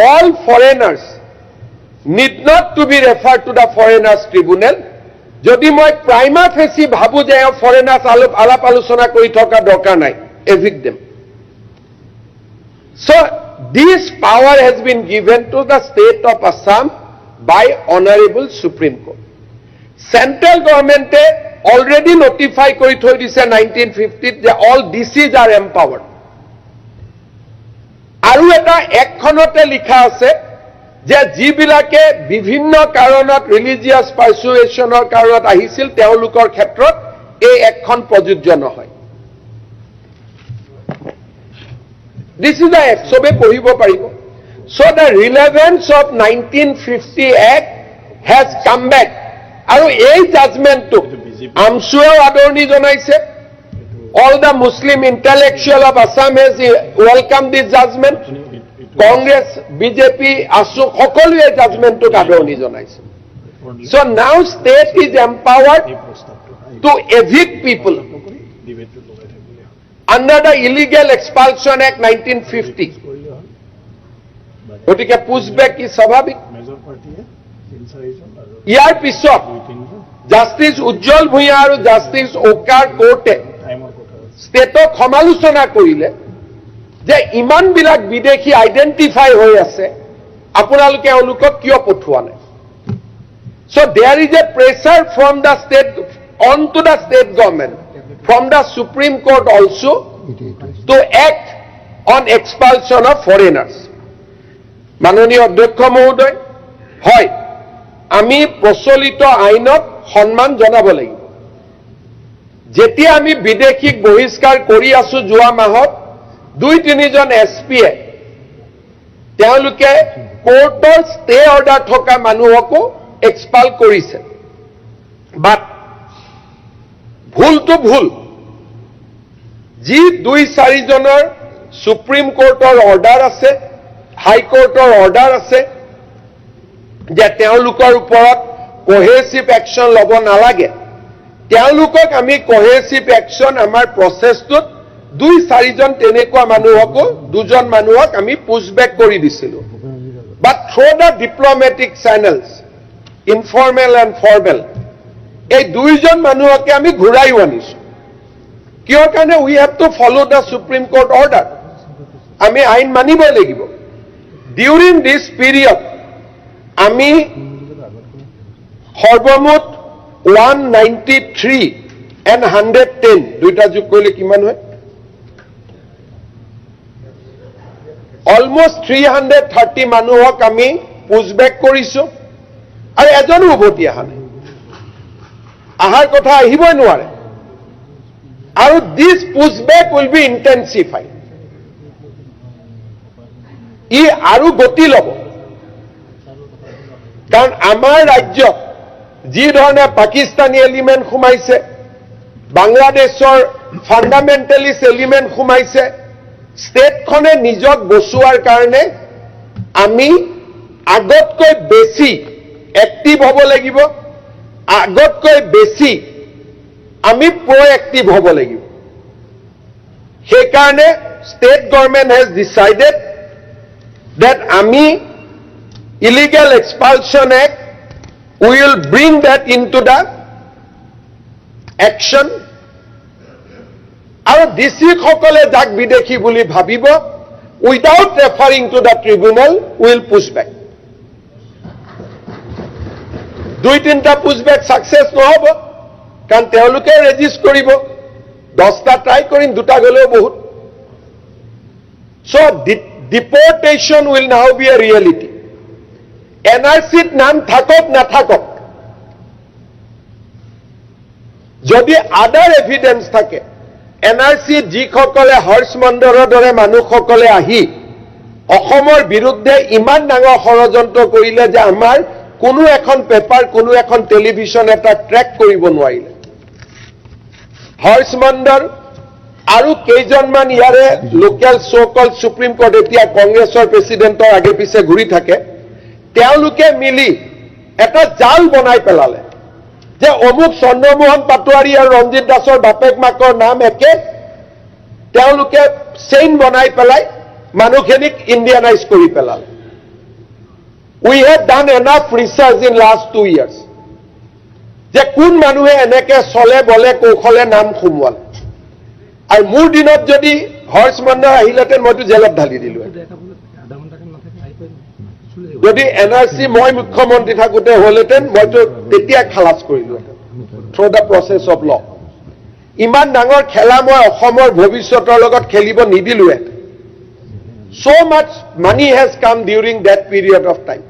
all foreigners need not to be referred to the foreigners tribunal. যদি মই prima ফেসি ভাবু যে foreigners আলাপ আলোচনা কৰি থকা দরকার নাই, evict them. So this power has been given to the state of Assam by Honorable Supreme Court. Central government already notify কৰি থৈ দিছে 1950 যে all DCs are empowered. আৰু এটা একখনতে লিখা আছে যে যিবিলাকে বিভিন্ন কাৰণত ৰিলিজিয়াছ পাৰ্চুৱেশ্যনৰ কাৰণত আহিছিল তেওঁলোকৰ ক্ষেত্ৰত এই একখন প্ৰযোজ্য নহয়. This is the act, সবে পঢ়িব পাৰিব. So the relevance of 1950 Act has come back. আৰু এই জাজমেণ্টটো আমছুৱেও আদৰণি জনাইছে. All the Muslim intellectual of Assam has welcomed this judgment. Congress, BJP, ASU, সকলোৱে জাজমেণ্টটোক আদৰণি জনাইছে. So now state is empowered to evict people under the Illegal Expulsion Act 1950. গতিকে পুছবেক কি স্বাভাৱিক. ইয়াৰ পিছত জাষ্টিছ উজ্জ্বল ভূঞা আৰু জাষ্টিছ ওকাৰ কোৰ্টে ষ্টেটক সমালোচনা কৰিলে যে ইমানবিলাক বিদেশী আইডেন্টিফাই হৈ আছে, আপোনালোকে এওঁলোকক কিয় পঠোৱা নাই. So there is a pressure from the state onto the state government from the Supreme Court also to act on expulsion of foreigners. মাননীয় অধ্যক্ষ মহোদয়, হয় আমি প্ৰচলিত আইনক সন্মান জনাব লাগিব. যেতিয়া আমি বিদেশীক বহিষ্কাৰ কৰি আছো যোৱা মাহত 2-3জন এছপিয়ে তেওঁলোকে কোৰ্টৰ ষ্টে অৰ্ডাৰ থকা মানুহকো এক্সপাল কৰিছে. বাট ভুলটো ভুল. যি 2-4জনৰ সুপ্ৰিম কোৰ্টৰ অৰ্ডাৰ আছে, হাইকোৰ্টৰ অৰ্ডাৰ আছে যে তেওঁলোকৰ ওপৰত কোহেচিভ একশ্যন ল'ব নালাগে, তেওঁলোকক আমি কোহেচিভ একশ্যন আমাৰ প্ৰচেছটোত 2-4জন তেনেকুৱা মানুহকো 2জন মানুহক আমি পুছবেক কৰি দিছিলোঁ. But through the diplomatic channels, informal and formal, এই 2জন মানুহকে আমি ঘূৰাইও আনিছোঁ. কিয় কাৰণে we have to follow the supreme court order. আমি আইন মানিবই লাগিব. ডিউৰিং দিছ পিৰিয়ড আমি সৰ্বমুঠ 193 and 110 দুইটা যোগ কৰিলে কিমান হয়? অলমোষ্ট 330 মানুহক আমি পুছবেক কৰিছোঁ আৰু এজনো উভতি অহা নাই. অহাৰ কথা আহিবই নোৱাৰে. আৰু দিছ পুছবেক উইল বি ইণ্টেনচিফাইড. ই আৰু গতি ল'ব. কাৰণ আমাৰ ৰাজ্যত যি ধৰণে পাকিস্তানী এলিমেণ্ট সোমাইছে, বাংলাদেশৰ ফাণ্ডামেণ্টেলিষ্ট এলিমেণ্ট সোমাইছে, ষ্টেটখনে নিজক বচোৱাৰ কাৰণে আমি আগতকৈ বেছি এক্টিভ হ'ব লাগিব, আগতকৈ বেছি আমি প্ৰ'এক্টিভ হ'ব লাগিব. সেইকাৰণে state government has decided that ami illegal expulsion act we will bring that into the action. আৰু ডিসি সকলে যাক বিদেশী বুলি ভাবিব, without referring to the tribunal will push back. 2-3টা পুছবেক সাকসেস নহব, কাৰণ তেওঁলোকে ৰেজিষ্ট কৰিব. 10টা ট্ৰাই কৰিম, 2টা গলেও বহুত. So deportation will now be a reality. NRCত নাম থাকক নাথাকক, যদি আদাৰ এভিডেন্স থাকে, NRCত যিসকলে হৰ্ষ মণ্ডলৰ দৰে মানুহসকলে আহি অসমৰ বিৰুদ্ধে ইমান ডাঙৰ ষড়যন্ত্ৰ কৰিলে যে আমাৰ কোনো এখন পেপাৰ, কোনো এখন টেলিভিছন এটা ট্ৰেক কৰিব নোৱাৰিলে. হৰ্ষ মণ্ডল আৰু কেইজনমান ইয়াৰে লোকেল চ' সুপ্ৰিম কোৰ্ট, এতিয়া কংগ্ৰেছৰ প্ৰেচিডেণ্টৰ আগে পিছে ঘূৰি থাকে, তেওঁলোকে মিলি এটা জাল বনাই পেলালে যে অমুক চন্দ্ৰমোহন পাটোৱাৰী আৰু ৰঞ্জিত দাসৰ বাপেক মাকৰ নাম একে. তেওঁলোকে চেইন বনাই পেলাই মানুহখিনিক ইণ্ডিয়ানাইজ কৰি পেলালে. We have done enough research in last 2 years. যে কোন মানুহে এনেকে চলে বলে কৌশলে নাম সোমোৱালে আৰু মোৰ দিনত যদি হৰ্ষ মণ্ডল আহিলেতেন মইতো জেলত ঢালি দিলো যদি এনআৰচি মই মুখ্যমন্ত্ৰী থাকোঁতে হ'লেতেন মইতো তেতিয়া খালাস কৰিলো through the process of law ইমান ডাঙৰ খেলা মই অসমৰ ভৱিষ্যতৰ লগত খেলিব নিদিলোৱে so much money has come during that period of time.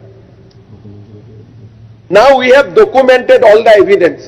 Now we have documented all the evidence.